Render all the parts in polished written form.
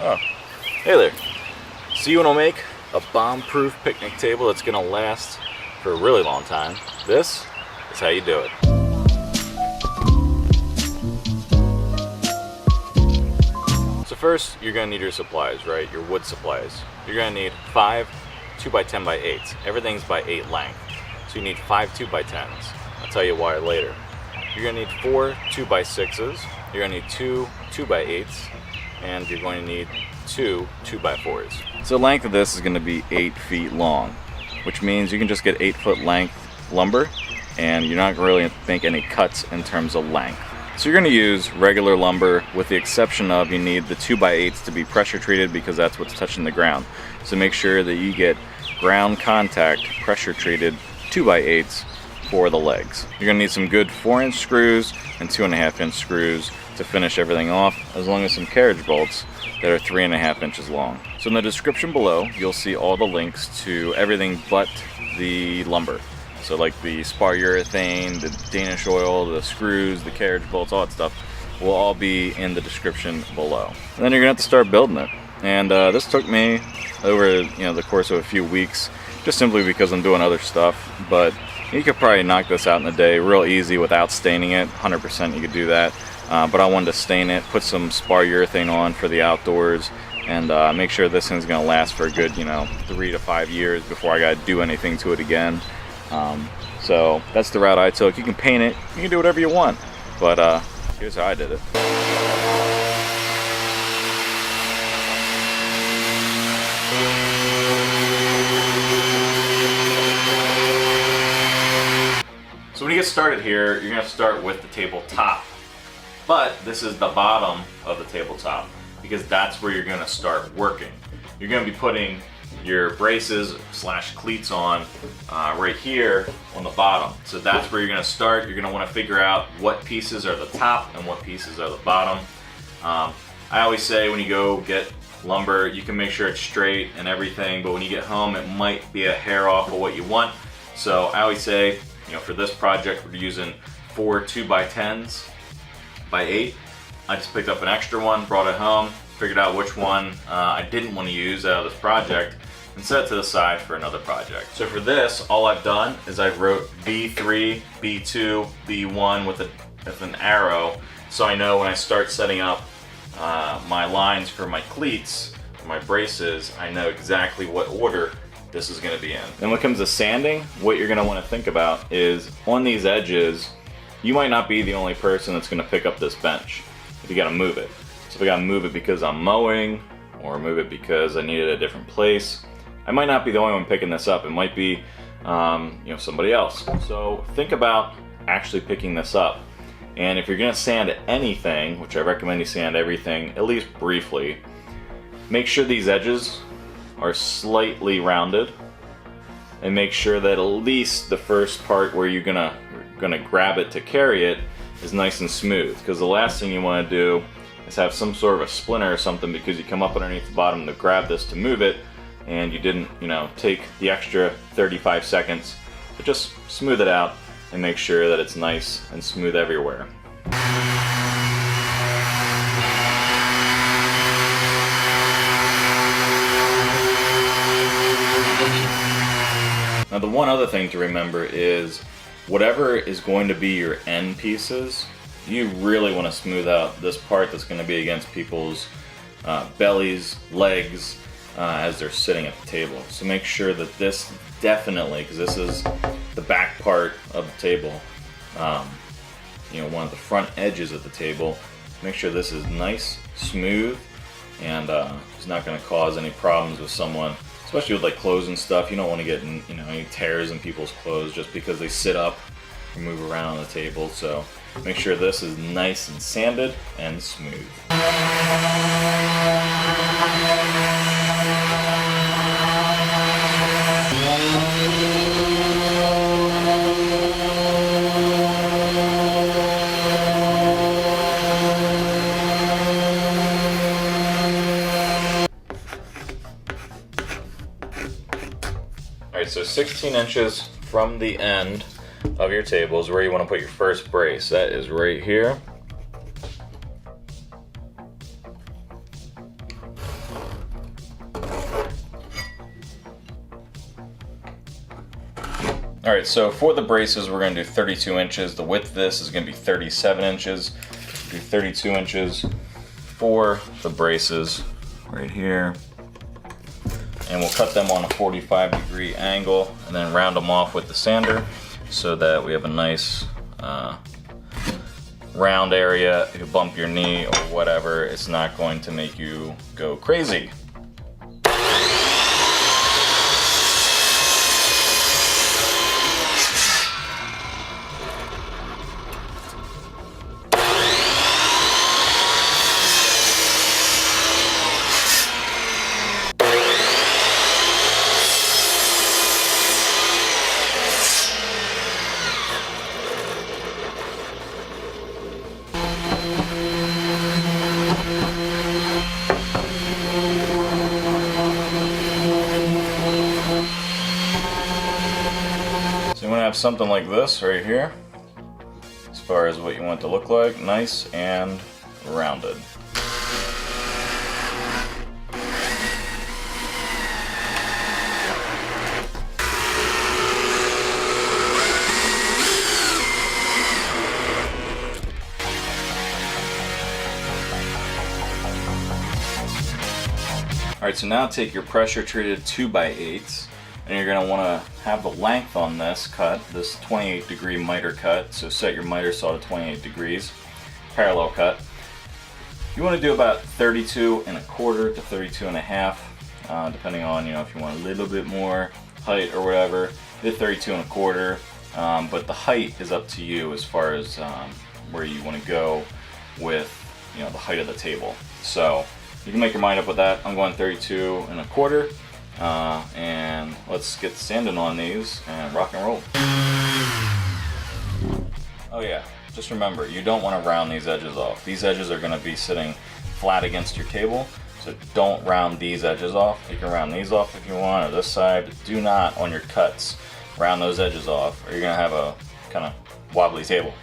Oh, hey there. So you want to make a bomb-proof picnic table that's going to last for a really long time. This is how you do it. So first, you're going to need your supplies, right? Your wood supplies. You're going to need 5 2x10x8s. Everything's by 8 length. So you need 5 2x10s. I'll tell you why later. You're going to need 4 2x6s. You're going to need 2 2x8s. And you're going to need 2 2x4s. So the length of this is going to be 8 feet long, which means you can just get 8-foot length lumber and you're not really going to make any cuts in terms of length. So you're going to use regular lumber with the exception of you need the 2x8s to be pressure treated because that's what's touching the ground. So make sure that you get ground contact pressure treated 2x8s for the legs. You're going to need some good 4-inch screws and 2.5-inch screws to finish everything off, as long as some carriage bolts that are 3.5 inches long. So in the description below, you'll see all the links to everything but the lumber. So like the Spar urethane, the Danish oil, the screws, the carriage bolts, all that stuff will all be in the description below. And then you're gonna have to start building it. And this took me over the course of a few weeks, just simply because I'm doing other stuff. But you could probably knock this out in a day, real easy without staining it. 100% you could do that. But I wanted to stain it, put some Spar urethane on for the outdoors, and make sure this thing's gonna last for a good 3 to 5 years before I gotta do anything to it again. So that's the route I took. You can paint it, you can do whatever you want, but here's how I did it. So when you get started here, you're gonna start with the tabletop. But this is the bottom of the tabletop because that's where you're going to start working. You're going to be putting your braces / cleats on right here on the bottom. So that's where you're going to start. You're going to want to figure out what pieces are the top and what pieces are the bottom. I always say when you go get lumber, you can make sure it's straight and everything, but when you get home it might be a hair off of what you want. So I always say, for this project we're using 4 2x10s by 8. I just picked up an extra one, brought it home, figured out which one I didn't want to use out of this project, and set it to the side for another project. So for this, all I've done is I wrote B3, B2, B1 with an arrow, so I know when I start setting up my lines for my cleats, for my braces, I know exactly what order this is going to be in. And when it comes to sanding, what you're going to want to think about is on these edges, you might not be the only person that's going to pick up this bench if you got to move it. So if I got to move it because I'm mowing or move it because I need it at a different place, I might not be the only one picking this up. It might be somebody else. So think about actually picking this up. And if you're going to sand anything, which I recommend you sand everything at least briefly, make sure these edges are slightly rounded and make sure that at least the first part where you're gonna grab it to carry it is nice and smooth, because the last thing you want to do is have some sort of a splinter or something because you come up underneath the bottom to grab this to move it and you didn't take the extra 35 seconds to just smooth it out and make sure that it's nice and smooth everywhere. Now the one other thing to remember is whatever is going to be your end pieces, you really want to smooth out this part that's going to be against people's bellies, legs, as they're sitting at the table. So make sure that this definitely, because this is the back part of the table, one of the front edges of the table, make sure this is nice, smooth, and it's not going to cause any problems with someone. Especially with like clothes and stuff, you don't want to get any tears in people's clothes just because they sit up or move around on the table. So make sure this is nice and sanded and smooth. Alright, so 16 inches from the end of your table is where you want to put your first brace. That is right here. Alright, so for the braces we're going to do 32 inches. The width of this is going to be 37 inches. Do 32 inches for the braces right here. And we'll cut them on a 45-degree angle and then round them off with the sander so that we have a nice round area. If you bump your knee or whatever, it's not going to make you go crazy. So you want to have something like this right here, as far as what you want it to look like, nice and rounded. Alright, so now take your pressure treated 2x8s and you're going to want to have the length on this cut, this 28-degree miter cut. So set your miter saw to 28 degrees, parallel cut. You want to do about 32.25 to 32.5, depending on, if you want a little bit more height or whatever. Do 32.25, but the height is up to you as far as where you want to go with the height of the table. So you can make your mind up with that. I'm going 32.25, and let's get sanding on these and rock and roll. Oh yeah, just remember, you don't want to round these edges off. These edges are going to be sitting flat against your table, so don't round these edges off. You can round these off if you want, or this side, but do not, on your cuts, round those edges off, or you're going to have a kind of wobbly table.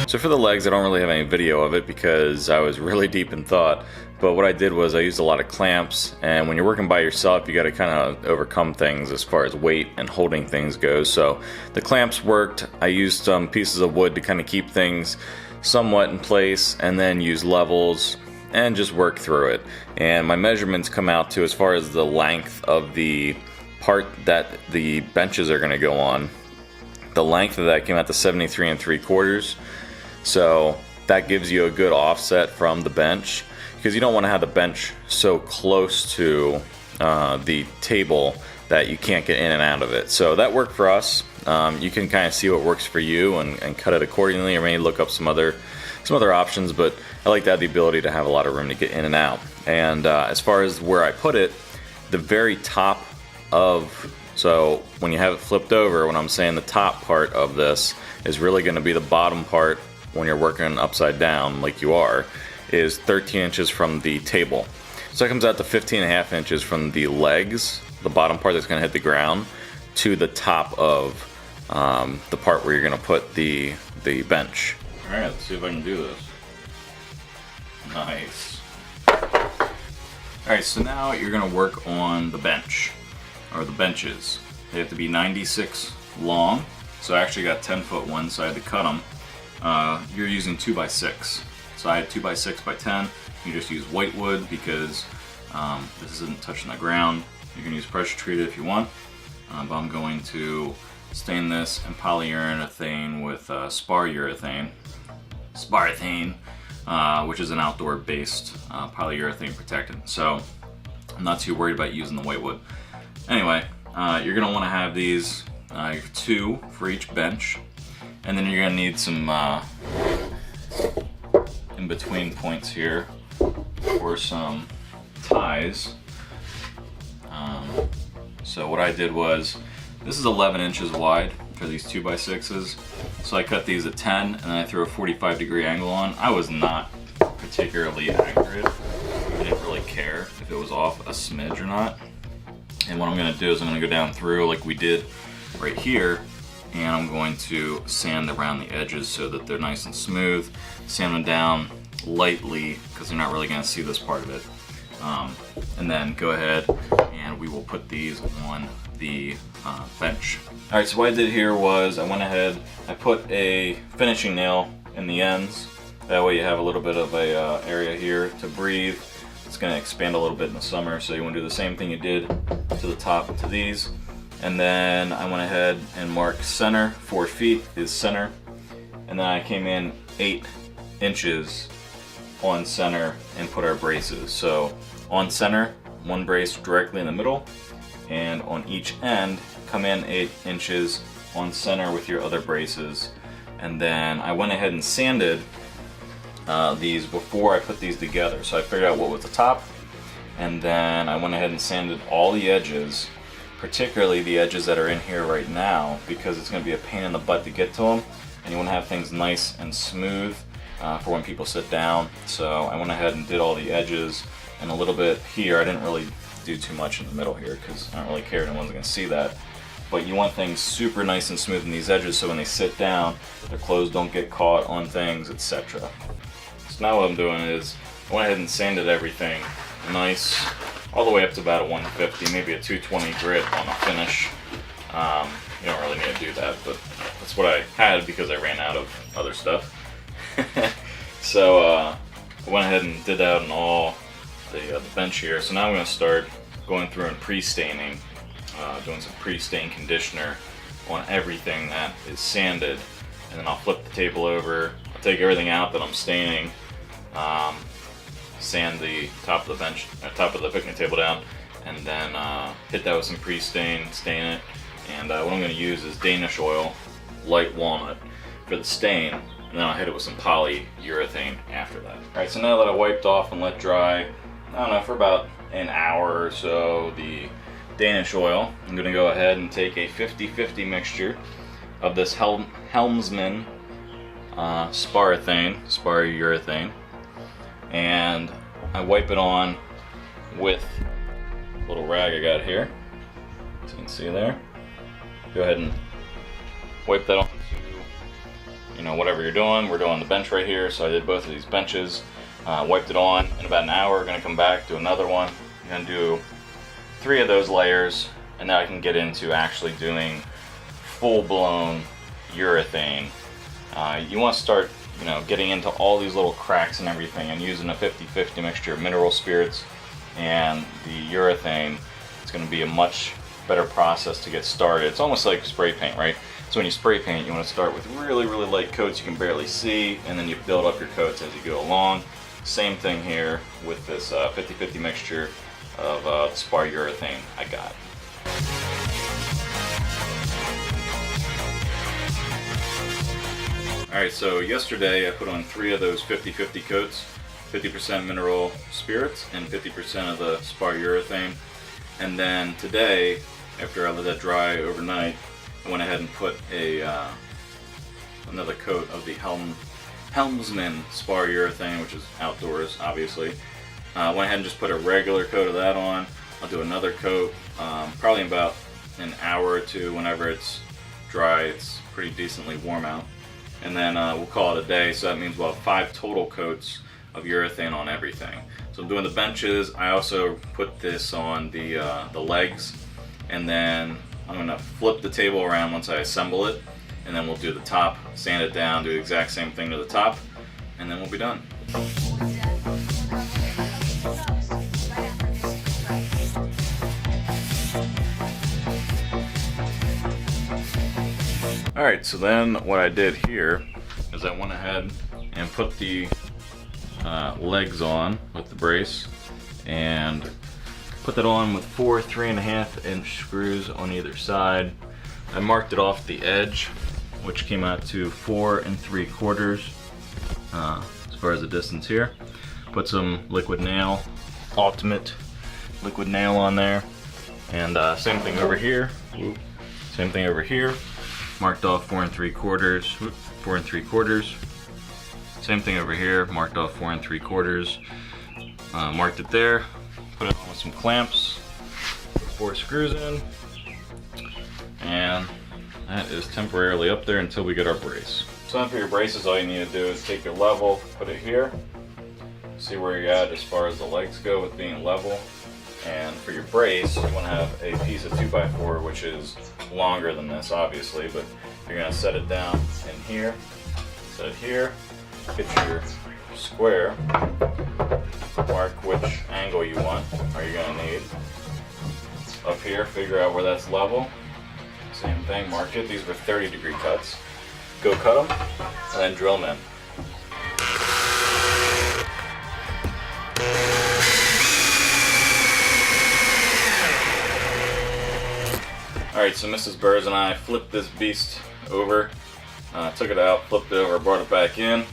So for the legs, I don't really have any video of it because I was really deep in thought, but what I did was I used a lot of clamps, and when you're working by yourself, you got to kind of overcome things as far as weight and holding things goes. So the clamps worked. I used some pieces of wood to kind of keep things somewhat in place, and then use levels and just work through it. And my measurements come out to, as far as the length of the part that the benches are going to go on, the length of that came out to 73.75. So that gives you a good offset from the bench, because you don't want to have the bench so close to the table that you can't get in and out of it. So that worked for us. You can kind of see what works for you and cut it accordingly, or maybe look up some other options, but I like to have the ability to have a lot of room to get in and out. And as far as where I put it, the very top of, so when you have it flipped over, when I'm saying the top part of this is really going to be the bottom part when you're working upside down like you are, is 13 inches from the table. So it comes out to 15.5 inches from the legs, the bottom part that's going to hit the ground, to the top of the part where you're going to put the bench. Alright, let's see if I can do this. Nice. Alright, so now you're going to work on the bench, or the benches. They have to be 96 long, so I actually got 10-foot ones, so I had to cut them. You're using 2x6, so I had 2x6x10. You just use white wood because this isn't touching the ground. You can use pressure treated if you want, but I'm going to stain this in polyurethane with Spar urethane, which is an outdoor-based polyurethane protectant. So I'm not too worried about using the white wood. Anyway, you're going to want to have these 2 for each bench. And then you're going to need some in-between points here for some ties. So what I did was, this is 11 inches wide for these 2x6s. So I cut these at 10 and then I threw a 45-degree angle on. I was not particularly accurate. I didn't really care if it was off a smidge or not. And what I'm going to do is I'm going to go down through like we did right here, and I'm going to sand around the edges so that they're nice and smooth. Sand them down lightly because they're not really going to see this part of it. And then go ahead and we will put these on the bench. Alright, so what I did here was I went ahead, I put a finishing nail in the ends. That way you have a little bit of a area here to breathe. It's going to expand a little bit in the summer, so you want to do the same thing you did to the top to these. And then I went ahead and marked center, 4 feet is center. And then I came in 8 inches on center and put our braces. So on center, 1 brace directly in the middle, and on each end, come in 8 inches on center with your other braces. And then I went ahead and sanded these before I put these together. So I figured out what was the top, and then I went ahead and sanded all the edges, particularly the edges that are in here right now, because it's going to be a pain in the butt to get to them, and you want to have things nice and smooth for when people sit down. So I went ahead and did all the edges, and a little bit here. I didn't really do too much in the middle here because I don't really care, no one's going to see that. But you want things super nice and smooth in these edges so when they sit down, their clothes don't get caught on things, etc. So now what I'm doing is I went ahead and sanded everything nice all the way up to about a 150, maybe a 220 grit on the finish. You don't really need to do that, but that's what I had because I ran out of other stuff. So I went ahead and did that on all the bench here. So now I'm going to start going through and pre-staining, doing some pre-stain conditioner on everything that is sanded, and then I'll flip the table over. I'll take everything out that I'm staining, sand the top of the bench, top of the picnic table down, and then hit that with some pre-stain, stain it. And what I'm going to use is Danish oil, light walnut, for the stain, and then I'll hit it with some polyurethane after that. Alright, so now that I wiped off and let dry, I don't know, for about an hour or so, the Danish oil, I'm going to go ahead and take a 50-50 mixture of this Helmsman Spar urethane, and I wipe it on with a little rag I got here, as you can see there. Go ahead and wipe that on to, whatever you're doing. We're doing the bench right here, so I did both of these benches. Wiped it on. In about an hour, we're going to come back, do another one. I'm going to do 3 of those layers, and now I can get into actually doing full-blown urethane. You want to start, getting into all these little cracks and everything, and using a 50-50 mixture of mineral spirits and the urethane. It's going to be a much better process to get started. It's almost like spray paint, right? So when you spray paint, you want to start with really, really light coats you can barely see, and then you build up your coats as you go along. Same thing here with this 50-50 mixture of the Spar urethane I got. Alright, so yesterday I put on 3 of those 50-50 coats, 50% mineral spirits and 50% of the Spar urethane. And then today, after I let that dry overnight, I went ahead and put another coat of the Helmsman Spar urethane, which is outdoors, obviously. Went ahead and just put a regular coat of that on. I'll do another coat, probably in about an hour or two whenever it's dry. It's pretty decently warm out. And then we'll call it a day, so that means we'll have 5 total coats of urethane on everything. So I'm doing the benches. I also put this on the legs, and then I'm going to flip the table around once I assemble it, and then we'll do the top, sand it down, do the exact same thing to the top, and then we'll be done. Alright, so then what I did here is I went ahead and put the legs on with the brace, and put that on with 4 3.5-inch screws on either side. I marked it off the edge, which came out to 4 3/4 as far as the distance here. Put some liquid nail, ultimate liquid nail on there, and same thing over here. Same thing over here. Marked off 4 3/4, 4 3/4. Same thing over here, marked off 4 3/4. Marked it there, put it on with some clamps, put 4 screws in, and that is temporarily up there until we get our brace. So then for your braces, all you need to do is take your level, put it here, see where you're at as far as the legs go with being level. And for your brace, you want to have a piece of 2x4, which is longer than this, obviously, but you're going to set it down in here, set it here, get your square, mark which angle you want, or you're going to need. Up here, figure out where that's level. Same thing, mark it. These were 30-degree cuts. Go cut them, and then drill them in. Alright, so Mrs. Burrs and I flipped this beast over, took it out, flipped it over, brought it back in.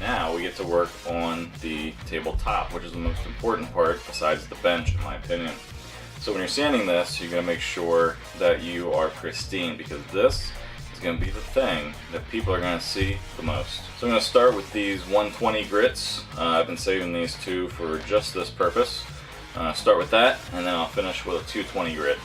Now we get to work on the tabletop, which is the most important part besides the bench, in my opinion. So when you're sanding this, you're going to make sure that you are pristine, because this is going to be the thing that people are going to see the most. So I'm going to start with these 120 grits. I've been saving these two for just this purpose. Start with that, and then I'll finish with a 220 grit.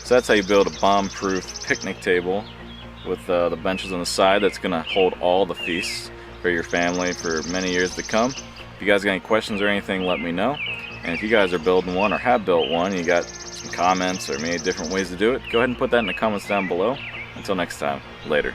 So that's how you build a bomb-proof picnic table with the benches on the side that's going to hold all the feasts for your family for many years to come. If you guys got any questions or anything, let me know. And if you guys are building one or have built one, you got some comments or maybe different ways to do it, go ahead and put that in the comments down below. Until next time, later.